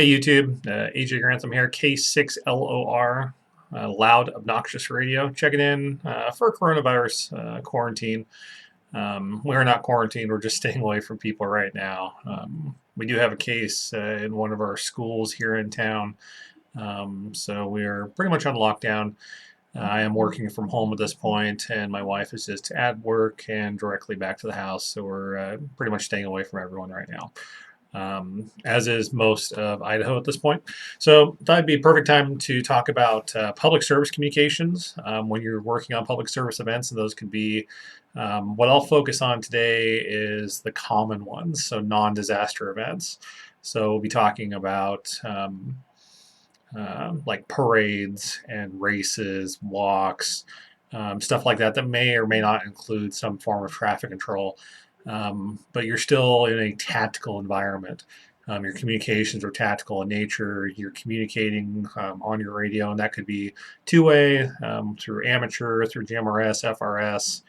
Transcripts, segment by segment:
Hey YouTube, AJ Grantham here, K6LOR, loud, obnoxious radio, checking in for coronavirus quarantine. We're not quarantined, we're just staying away from people right now. We do have a case in one of our schools here in town, so we're pretty much on lockdown. I am working from home at this point, and my wife is just at work and directly back to the house, so we're pretty much staying away from everyone right now, as is most of Idaho at this point. So that'd be a perfect time to talk about public service communications when you're working on public service events, and those could be what I'll focus on today is the common ones, so non-disaster events. So we'll be talking about like parades and races, walks, stuff like that that may or may not include some form of traffic control. But you're still in a tactical environment. Your communications are tactical in nature. You're communicating on your radio, and that could be two-way through amateur, through GMRS, FRS.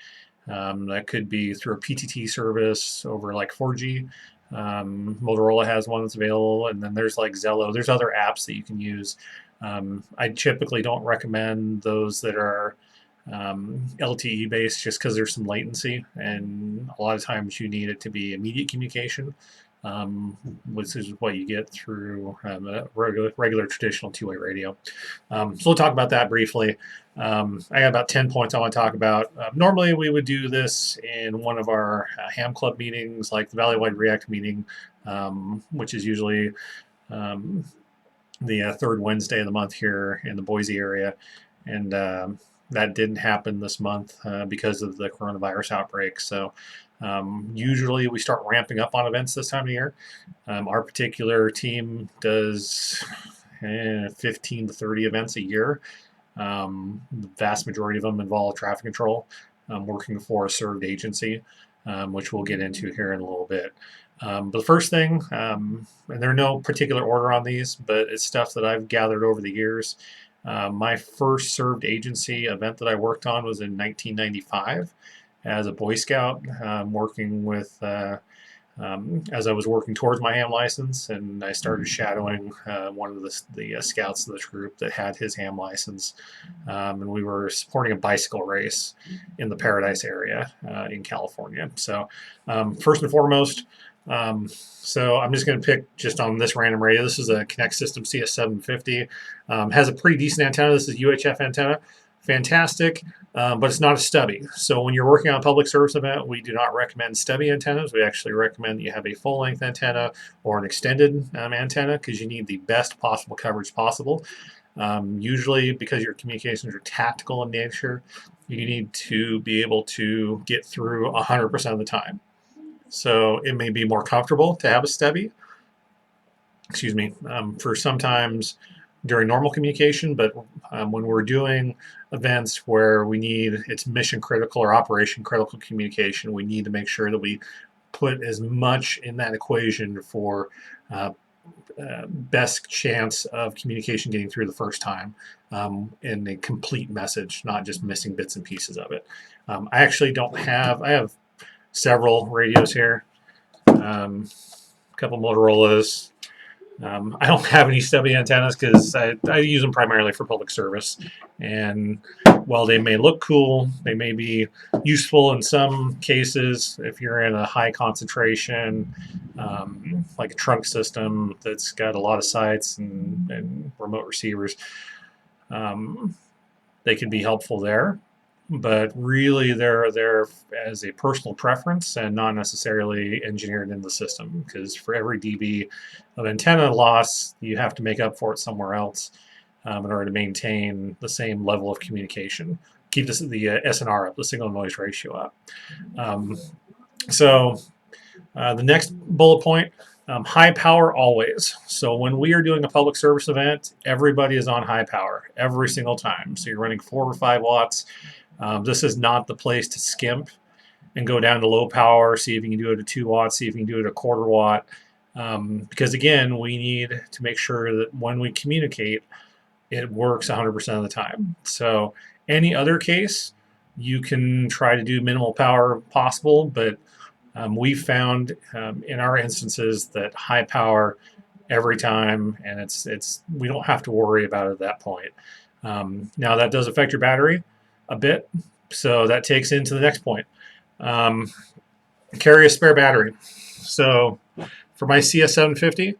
That could be through a PTT service over like 4G. Motorola has one that's available, and then there's like Zello. There's other apps that you can use. I typically don't recommend those that are LTE based just because there's some latency, and a lot of times you need it to be immediate communication, which is what you get through a regular traditional two-way radio. So we'll talk about that briefly. I got about 10 points I want to talk about. Normally we would do this in one of our ham club meetings, like the Valleywide React meeting, which is usually the third Wednesday of the month here in the Boise area. And that didn't happen this month because of the coronavirus outbreak. So usually we start ramping up on events this time of year. Our particular team does 15 to 30 events a year. The vast majority of them involve traffic control, working for a served agency, which we'll get into here in a little bit. But the first thing, and there are no particular order on these, but it's stuff that I've gathered over the years. My first served agency event that I worked on was in 1995 as a Boy Scout, working with, as I was working towards my ham license, and I started shadowing one of the scouts of this group that had his ham license, and we were supporting a bicycle race in the Paradise area in California. So first and foremost, so I'm just going to pick just on this random radio. This is a Connect System CS750. Has a pretty decent antenna. This is UHF antenna. Fantastic, but it's not a stubby. So when you're working on a public service event, we do not recommend stubby antennas. We actually recommend that you have a full-length antenna or an extended antenna, because you need the best possible coverage possible. Usually, because your communications are tactical in nature, you need to be able to get through 100% of the time. So it may be more comfortable to have a stubby, excuse me, for sometimes during normal communication, but when we're doing events where we need, it's mission critical or operation critical communication, we need to make sure that we put as much in that equation for best chance of communication getting through the first time in a complete message, not just missing bits and pieces of it. I actually don't have, I have several radios here, a couple Motorola's. I don't have any stubby antennas because I use them primarily for public service, and while they may look cool, they may be useful in some cases if you're in a high concentration, like a trunk system that's got a lot of sites and remote receivers. They can be helpful there, but really they're there as a personal preference and not necessarily engineered in the system, because for every dB of antenna loss, you have to make up for it somewhere else in order to maintain the same level of communication. Keep the SNR up, the signal noise ratio up. The next bullet point, high power always. So when we are doing a public service event, everybody is on high power every single time. So you're running 4 or 5 watts. This is not the place to skimp and go down to low power, see if you can do it at 2 watts, see if you can do it at 1/4 watt. Because again, we need to make sure that when we communicate, it works 100% of the time. So any other case, you can try to do minimal power possible, but we've found in our instances that high power every time, and we don't have to worry about it at that point. Now that does affect your battery a bit, so that takes into the next point. Um, Carry a spare battery. So for my CS750,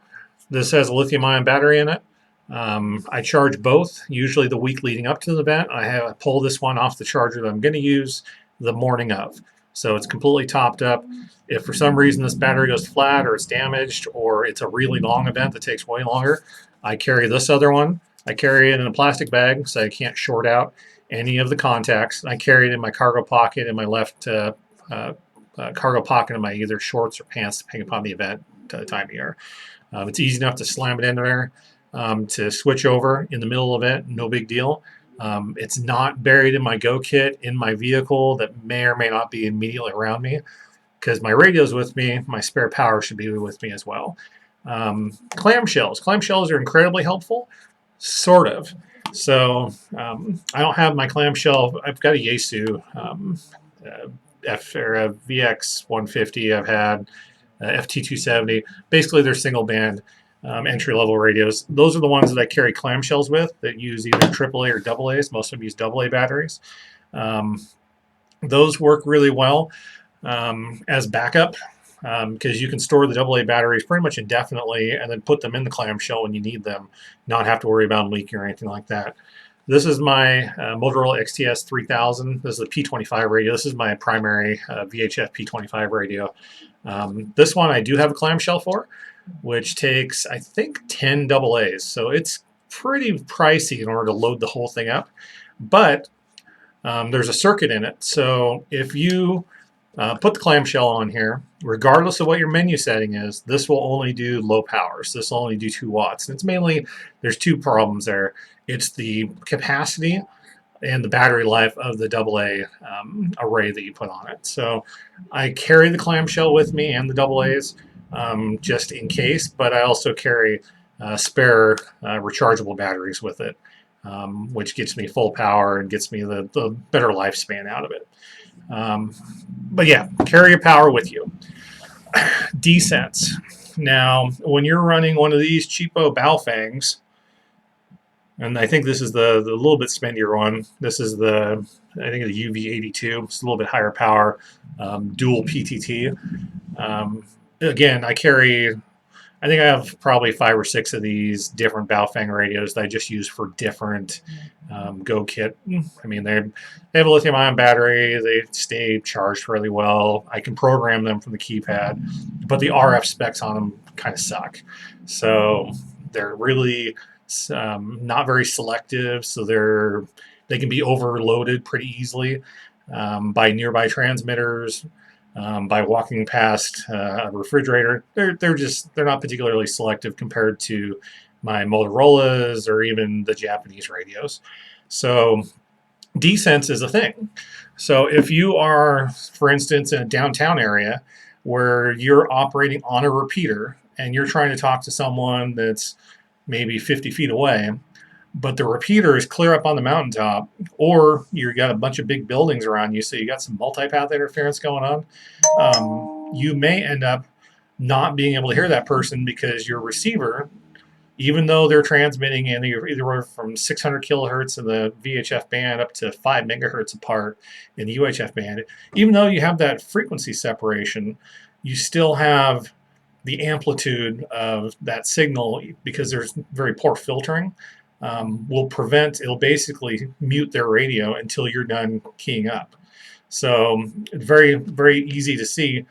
this has a lithium-ion battery in it. I charge both, usually the week leading up to the event. I pull this one off the charger that I'm going to use the morning of. So it's completely topped up. If for some reason this battery goes flat or it's damaged or it's a really long event that takes way longer, I carry this other one. I carry it in a plastic bag so I can't short out any of the contacts. I carry it in my cargo pocket in my left cargo pocket in my either shorts or pants, depending upon the event time of year. It's easy enough to slam it in there to switch over in the middle of it, no big deal. It's not buried in my Go kit in my vehicle that may or may not be immediately around me because my radio's with me. My spare power should be with me as well. Clamshells are incredibly helpful, sort of. So I don't have my clamshell. I've got a Yaesu or a VX 150. I've had FT270. Basically, they're single band entry level radios. Those are the ones that I carry clamshells with that use either AAA or AA's. Most of them use AA batteries. Those work really well as backup because you can store the AA batteries pretty much indefinitely and then put them in the clamshell when you need them, not have to worry about them leaking or anything like that. This is my Motorola XTS 3000. This is the P25 radio. This is my primary VHF P25 radio. This one I do have a clamshell for, which takes, I think, 10 AA's. So it's pretty pricey in order to load the whole thing up. But there's a circuit in it. So if you put the clamshell on here, regardless of what your menu setting is, this will only do low powers. This will only do 2 watts. And it's mainly, there's 2 problems there. It's the capacity and the battery life of the AA array that you put on it. So I carry the clamshell with me and the AA's just in case, but I also carry spare rechargeable batteries with it, which gets me full power and gets me the better lifespan out of it. But yeah, carry your power with you. Descents. Now, when you're running one of these cheapo Baofangs, and I think this is the little bit spendier one. This is the, I think the UV82. It's a little bit higher power, dual PTT. Again, I think I have probably 5 or 6 of these different Baofeng radios that I just use for different Go kit. I mean, they have a lithium-ion battery. They stay charged really well. I can program them from the keypad, but the RF specs on them kind of suck. So they're really not very selective. So they can be overloaded pretty easily by nearby transmitters. By walking past a refrigerator, they're not particularly selective compared to my Motorola's or even the Japanese radios. So desense is a thing. So if you are, for instance, in a downtown area where you're operating on a repeater and you're trying to talk to someone that's maybe 50 feet away, but the repeater is clear up on the mountaintop, or you've got a bunch of big buildings around you, so you got some multipath interference going on, you may end up not being able to hear that person because your receiver, even though they're transmitting in either from 600 kilohertz in the VHF band up to 5 megahertz apart in the UHF band, even though you have that frequency separation, you still have the amplitude of that signal because there's very poor filtering. It'll basically mute their radio until you're done keying up. So very, very easy to see.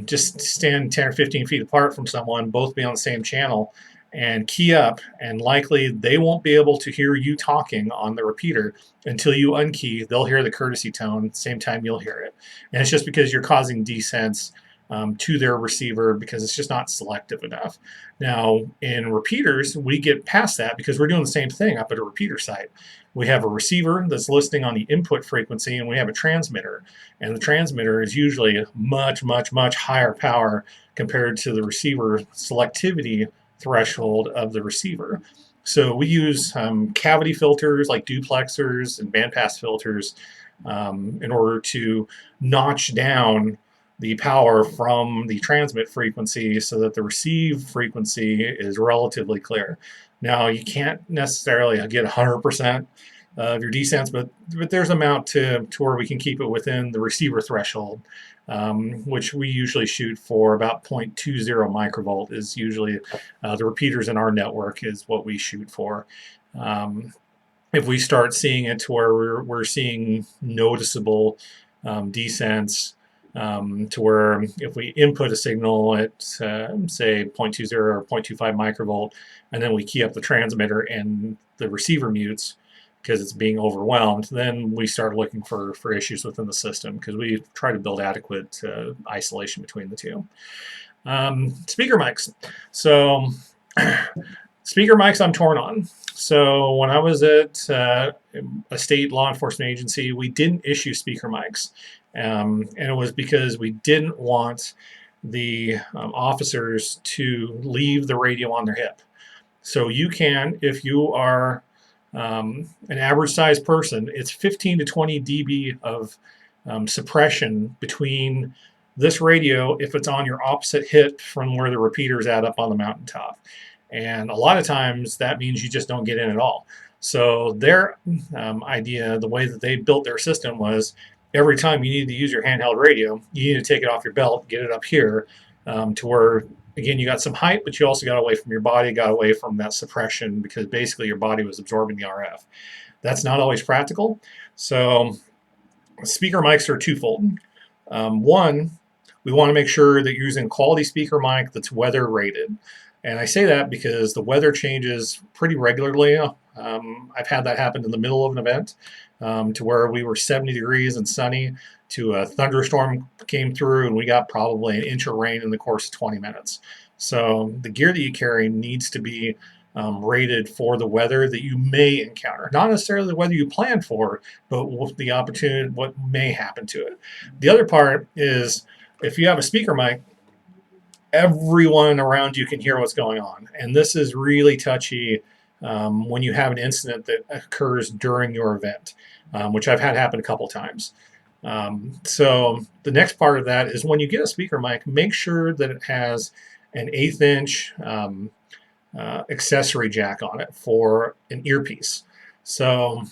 Just stand 10 or 15 feet apart from someone, both be on the same channel, and key up, and likely they won't be able to hear you talking on the repeater until you unkey. They'll hear the courtesy tone at the same time you'll hear it. And it's just because you're causing desense to their receiver because it's just not selective enough. Now, in repeaters, we get past that because we're doing the same thing up at a repeater site. We have a receiver that's listening on the input frequency, and we have a transmitter. And the transmitter is usually much, much, much higher power compared to the receiver selectivity threshold of the receiver. So we use cavity filters like duplexers and bandpass filters in order to notch down the power from the transmit frequency so that the receive frequency is relatively clear. Now, you can't necessarily get 100% of your descents, but there's an amount to where we can keep it within the receiver threshold, which we usually shoot for about 0.20 microvolt is usually the repeaters in our network is what we shoot for. If we start seeing it to where we're seeing noticeable descents, to where if we input a signal at say 0.20 or 0.25 microvolt, and then we key up the transmitter and the receiver mutes because it's being overwhelmed, then we start looking for issues within the system because we try to build adequate isolation between the two. Speaker mics. So speaker mics I'm torn on. So when I was at a state law enforcement agency, we didn't issue speaker mics. And it was because we didn't want the officers to leave the radio on their hip. So you can, if you are an average sized person, it's 15 to 20 dB of suppression between this radio if it's on your opposite hip from where the repeater's at up on the mountaintop. And a lot of times that means you just don't get in at all. So their idea, the way that they built their system was every time you need to use your handheld radio, you need to take it off your belt, get it up here to where, again, you got some height, but you also got away from your body, got away from that suppression because basically your body was absorbing the RF. That's not always practical. So speaker mics are twofold. One, we want to make sure that you're using a quality speaker mic that's weather rated. And I say that because the weather changes pretty regularly. I've had that happen in the middle of an event to where we were 70 degrees and sunny to a thunderstorm came through and we got probably an inch of rain in the course of 20 minutes. So the gear that you carry needs to be rated for the weather that you may encounter. Not necessarily the weather you plan for, but the opportunity, what may happen to it. The other part is if you have a speaker mic, everyone around you can hear what's going on. And this is really touchy when you have an incident that occurs during your event, which I've had happen a couple times. So the next part of that is when you get a speaker mic, make sure that it has an 1/8 inch accessory jack on it for an earpiece. So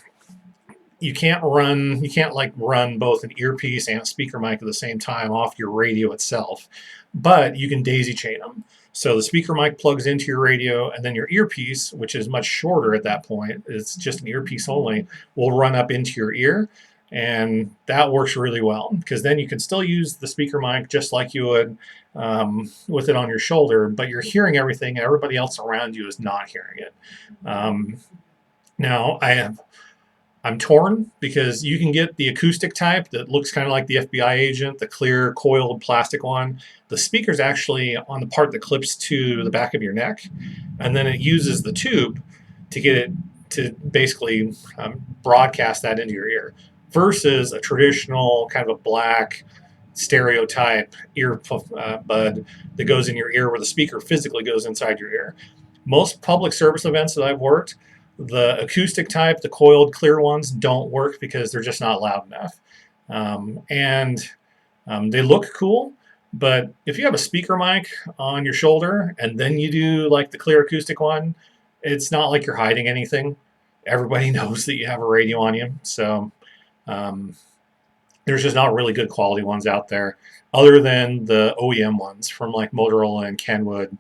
you can't like run both an earpiece and a speaker mic at the same time off your radio itself, but you can daisy chain them. So the speaker mic plugs into your radio and then your earpiece, which is much shorter at that point, it's just an earpiece only, will run up into your ear. And that works really well because then you can still use the speaker mic just like you would with it on your shoulder, but you're hearing everything and everybody else around you is not hearing it. Now I'm torn because you can get the acoustic type that looks kind of like the FBI agent, the clear coiled plastic one. The speaker's actually on the part that clips to the back of your neck, and then it uses the tube to get it to basically broadcast that into your ear versus a traditional kind of a black stereotype ear bud that goes in your ear where the speaker physically goes inside your ear. Most public service events that I've worked, the acoustic type, the coiled clear ones don't work because they're just not loud enough. They look cool, but if you have a speaker mic on your shoulder and then you do like the clear acoustic one, it's not like you're hiding anything. Everybody knows that you have a radio on you. So there's just not really good quality ones out there other than the OEM ones from like Motorola and Kenwood.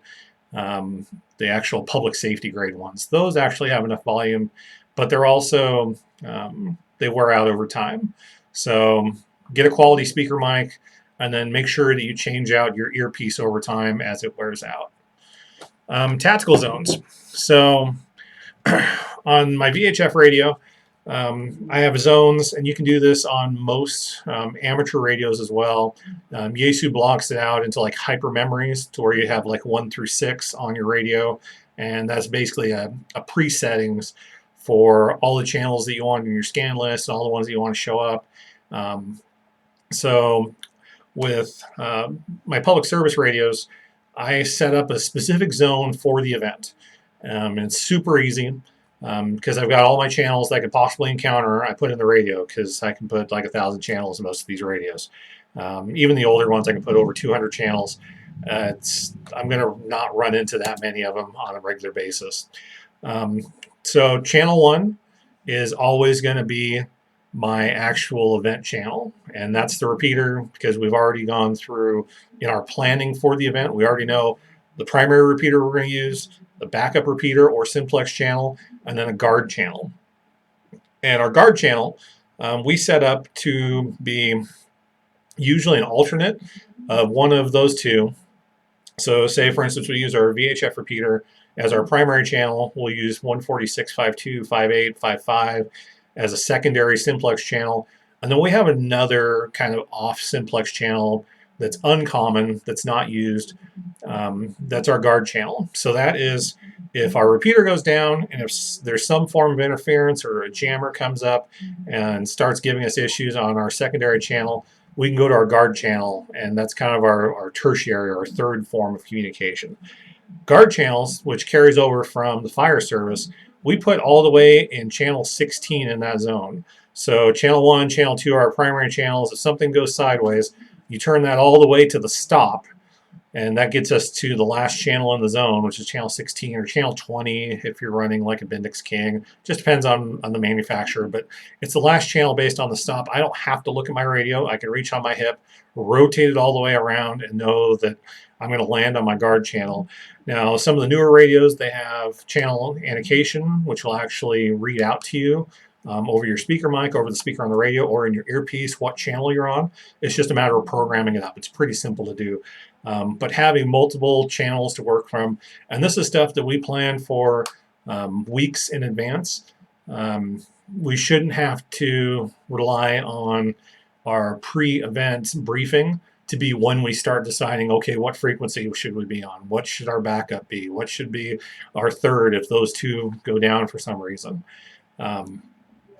The actual public safety grade ones. Those actually have enough volume, but they're also, they wear out over time. So get a quality speaker mic and then make sure that you change out your earpiece over time as it wears out. Tactical zones. So on my VHF radio, I have zones, and you can do this on most amateur radios as well. Yaesu blocks it out into like hyper memories to where you have like 1 through 6 on your radio, and that's basically a pre-settings for all the channels that you want in your scan list and all the ones that you want to show up. So with my public service radios, I set up a specific zone for the event. And it's super easy. Because I've got all my channels that I could possibly encounter, I put in the radio because I can put like 1,000 channels in most of these radios. Even the older ones, I can put over 200 channels. I'm going to not run into that many of them on a regular basis. Um, so channel 1 is always going to be my actual event channel, and that's the repeater, because we've already gone through in our planning for the event. We already know the primary repeater we're going to use, the backup repeater or simplex channel, and then a guard channel. And our guard channel, we set up to be usually an alternate of one of those two. So say, for instance, we use our VHF repeater as our primary channel. We'll use 146.52, 58, 55 as a secondary simplex channel. And then we have another kind of off simplex channel that's uncommon, that's not used. That's our guard channel. So that is if our repeater goes down and if there's some form of interference or a jammer comes up and starts giving us issues on our secondary channel, we can go to our guard channel, and that's kind of our tertiary or third form of communication. Guard channels, which carries over from the fire service, we put all the way in channel 16 in that zone. So channel 1, channel 2 are our primary channels. If something goes sideways, you turn that all the way to the stop, and that gets us to the last channel in the zone, which is channel 16 or channel 20 if you're running like a Bendix King. Just depends on the manufacturer, but it's the last channel based on the stop. I don't have to look at my radio. I can reach on my hip, rotate it all the way around, and know that I'm going to land on my guard channel. Now, some of the newer radios, they have channel annotation, which will actually read out to you over your speaker mic, over the speaker on the radio, or in your earpiece what channel you're on. It's just a matter of programming it up. It's pretty simple to do. But having multiple channels to work from, and this is stuff that we plan for weeks in advance. We shouldn't have to rely on our pre-event briefing to be when we start deciding, okay, what frequency should we be on? What should our backup be? What should be our third if those two go down for some reason?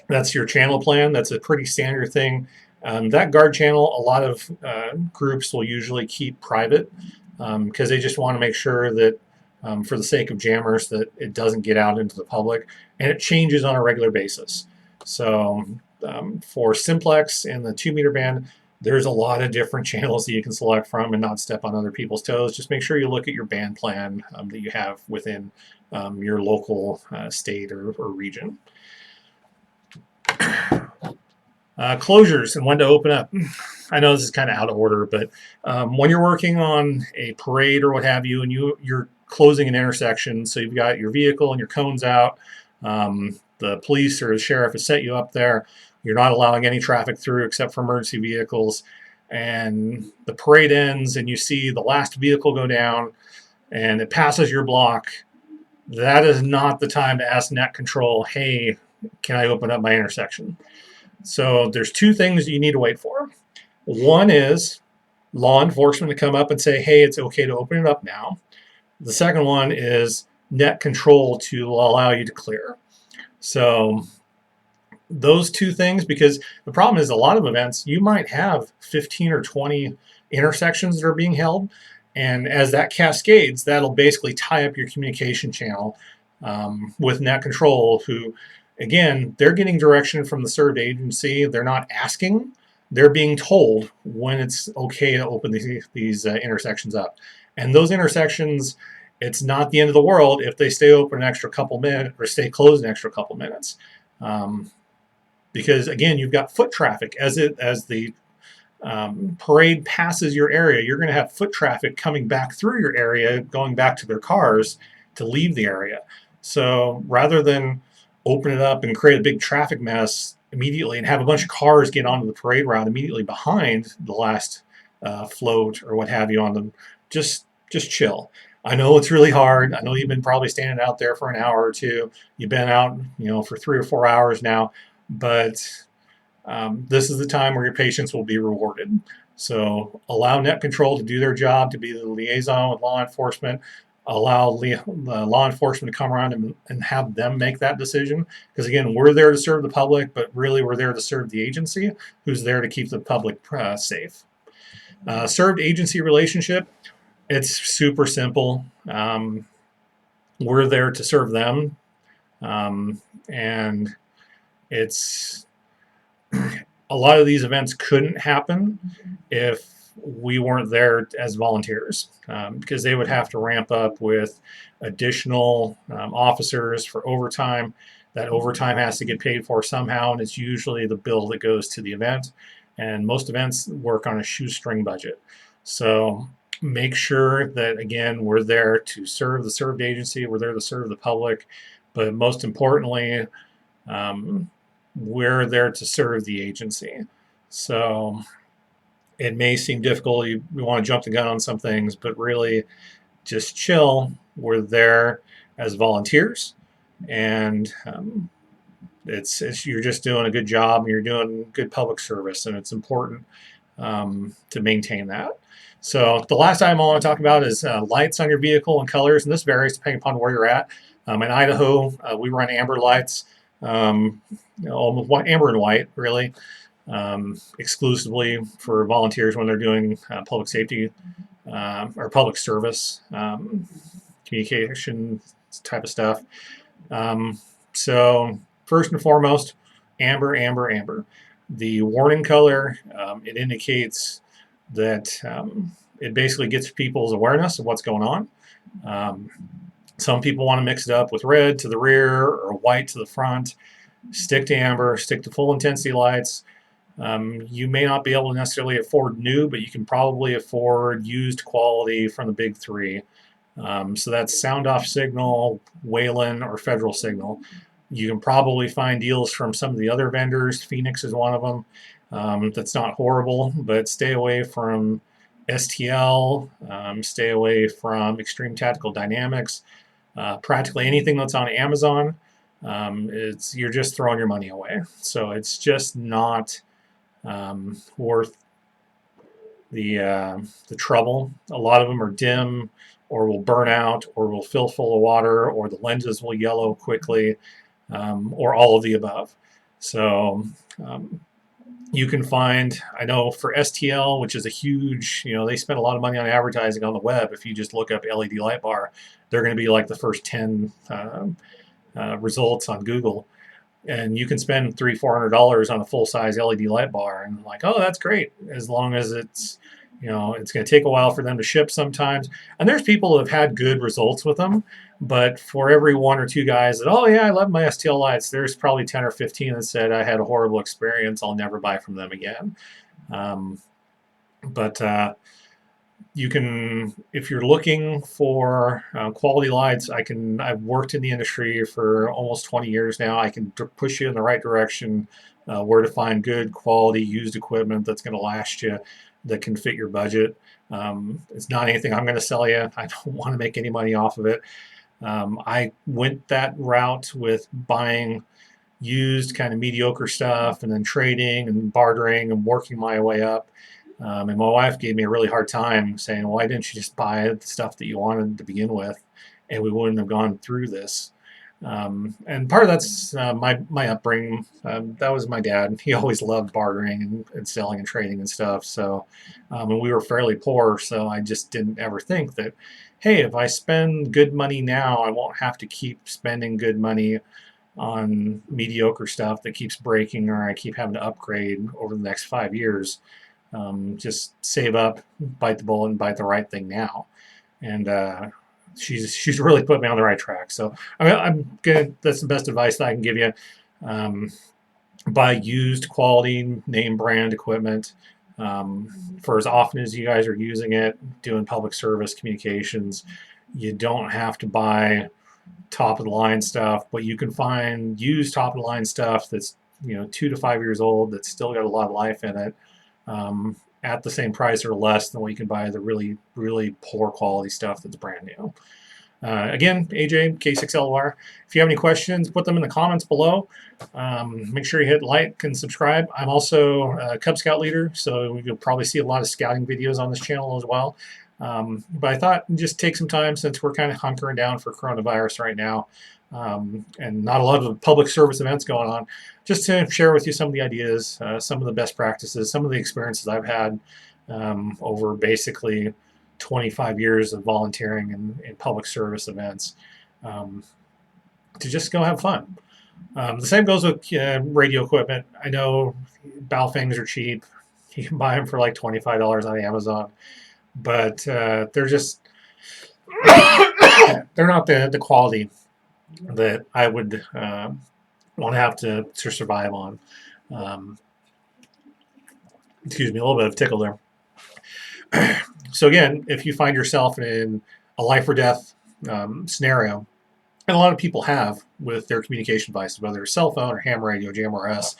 That's your channel plan. That's a pretty standard thing. That guard channel, a lot of groups will usually keep private because they just want to make sure that for the sake of jammers that it doesn't get out into the public, and it changes on a regular basis. So for simplex and the 2-meter band, there's a lot of different channels that you can select from and not step on other people's toes. Just make sure you look at your band plan that you have within your local state or region. Closures and when to open up. I know this is kind of out of order, but when you're working on a parade or what have you, and you're closing an intersection, so you've got your vehicle and your cones out, the police or the sheriff has set you up there, you're not allowing any traffic through except for emergency vehicles, and the parade ends and you see the last vehicle go down and it passes your block, that is not the time to ask net control, hey, can I open up my intersection? So there's two things you need to wait for. One is law enforcement to come up and say, hey, it's okay to open it up now. The second one is net control to allow you to clear. So those two things, because the problem is a lot of events, you might have 15 or 20 intersections that are being held. And as that cascades, that'll basically tie up your communication channel with net control, who, again, they're getting direction from the served agency. They're not asking. They're being told when it's okay to open these intersections up. And those intersections, it's not the end of the world if they stay open an extra couple minutes or stay closed an extra couple minutes. Because, again, you've got foot traffic. As the parade passes your area, you're going to have foot traffic coming back through your area, going back to their cars to leave the area. So rather than open it up and create a big traffic mess immediately and have a bunch of cars get onto the parade route immediately behind the last float or what have you on them, just chill. I know it's really hard. I know you've been probably standing out there for an hour or two. You've been out, for 3 or 4 hours now, but this is the time where your patience will be rewarded. So allow net control to do their job, to be the liaison with law enforcement. Allow law enforcement to come around and have them make that decision. Because, again, we're there to serve the public, but really we're there to serve the agency, who's there to keep the public safe. Served agency relationship, it's super simple. We're there to serve them. And it's a lot of these events couldn't happen if we weren't there as volunteers, because they would have to ramp up with additional officers for overtime. That overtime has to get paid for somehow, and it's usually the bill that goes to the event. And most events work on a shoestring budget. So make sure that, again, we're there to serve the served agency, we're there to serve the public, but most importantly, um, we're there to serve the agency. So it may seem difficult. We want to jump the gun on some things, but really just chill. We're there as volunteers, and it's you're just doing a good job, and you're doing good public service, and it's important to maintain that. So the last item I want to talk about is lights on your vehicle and colors, and this varies depending upon where you're at. In Idaho, we run amber lights, almost amber and white, really, exclusively for volunteers when they're doing public safety or public service communication type of stuff. So first and foremost, amber, amber, amber. The warning color, it indicates that it basically gets people's awareness of what's going on. Some people want to mix it up with red to the rear or white to the front. Stick to amber, stick to full intensity lights. You may not be able to necessarily afford new, but you can probably afford used quality from the big three. So that's Sound Off Signal, Whalen, or Federal Signal. You can probably find deals from some of the other vendors. Phoenix is one of them. That's not horrible, but stay away from STL. Stay away from Extreme Tactical Dynamics. Practically anything that's on Amazon, you're just throwing your money away. So it's just not worth the trouble. A lot of them are dim, or will burn out, or will fill full of water, or the lenses will yellow quickly, or all of the above. So you can find, I know for STL, which is a huge, they spend a lot of money on advertising on the web. If you just look up LED light bar, they're going to be like the first 10 results on Google. And you can spend $300-400 on a full-size LED light bar, and like, oh, that's great, as long as it's, it's going to take a while for them to ship sometimes. And there's people who have had good results with them, but for every one or two guys that, oh yeah, I love my STL lights, there's probably 10 or 15 that said, I had a horrible experience, I'll never buy from them again. But you can, if you're looking for quality lights, I've worked in the industry for almost 20 years now. I can push you in the right direction, where to find good quality used equipment that's going to last you, that can fit your budget. It's not anything I'm going to sell you. I don't want to make any money off of it. I went that route with buying used kind of mediocre stuff and then trading and bartering and working my way up. And my wife gave me a really hard time saying, why didn't you just buy the stuff that you wanted to begin with, and we wouldn't have gone through this. And part of that's my upbringing. That was my dad. He always loved bartering and selling and trading and stuff. So, and we were fairly poor, so I just didn't ever think that, hey, if I spend good money now, I won't have to keep spending good money on mediocre stuff that keeps breaking, or I keep having to upgrade over the next 5 years. Just save up, bite the bullet, and buy the right thing now. And she's really put me on the right track. So that's the best advice that I can give you. Buy used quality name brand equipment for as often as you guys are using it, doing public service communications. You don't have to buy top of the line stuff, but you can find used top of the line stuff that's 2 to 5 years old that's still got a lot of life in it, at the same price or less than what you can buy the really, really poor quality stuff that's brand new. Again, AJ, K6LOR. If you have any questions, put them in the comments below. Make sure you hit like and subscribe. I'm also a Cub Scout leader, so you'll probably see a lot of scouting videos on this channel as well. But I thought just take some time, since we're kind of hunkering down for coronavirus right now, and not a lot of public service events going on, just to share with you some of the ideas, some of the best practices, some of the experiences I've had over basically 25 years of volunteering in public service events, to just go have fun. The same goes with radio equipment. I know Baofengs are cheap. You can buy them for like $25 on Amazon, but they're just they're not the quality that I would want to have to survive on. Um, Excuse me, a little bit of tickle there. So again, if you find yourself in a life or death scenario, and a lot of people have with their communication devices, whether it's cell phone or ham radio, JMRS,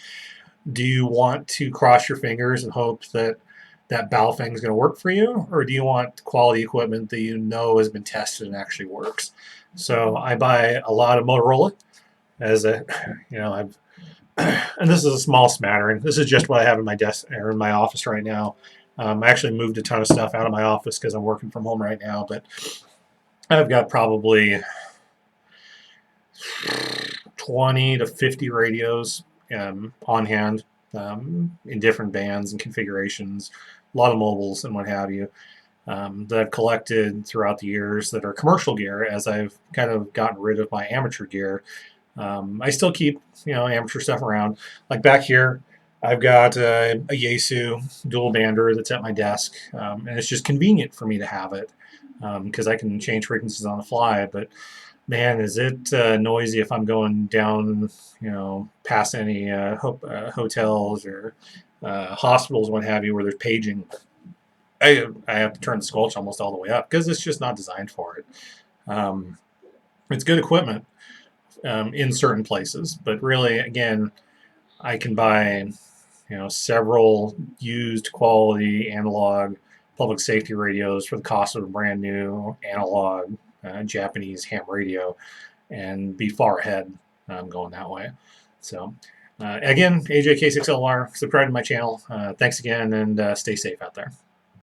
do you want to cross your fingers and hope that that Baofeng is going to work for you, or do you want quality equipment that you know has been tested and actually works? So I buy a lot of Motorola as a, I've, and this is a small smattering. This is just what I have in my desk or in my office right now. I actually moved a ton of stuff out of my office because I'm working from home right now, but I've got probably 20 to 50 radios on hand in different bands and configurations, a lot of mobiles and what have you, that I've collected throughout the years that are commercial gear as I've kind of gotten rid of my amateur gear. I still keep, amateur stuff around. Like back here, I've got a Yaesu dual bander that's at my desk, and it's just convenient for me to have it because I can change frequencies on the fly. But man, is it noisy if I'm going down, past any hotels or hospitals, what have you, where there's paging. I have to turn the squelch almost all the way up because it's just not designed for it. Um, it's good equipment in certain places, but really, again, I can buy, several used quality analog public safety radios for the cost of a brand new analog Japanese ham radio and be far ahead going that way. So, again, AJK6LR, subscribe to my channel. Thanks again, and stay safe out there.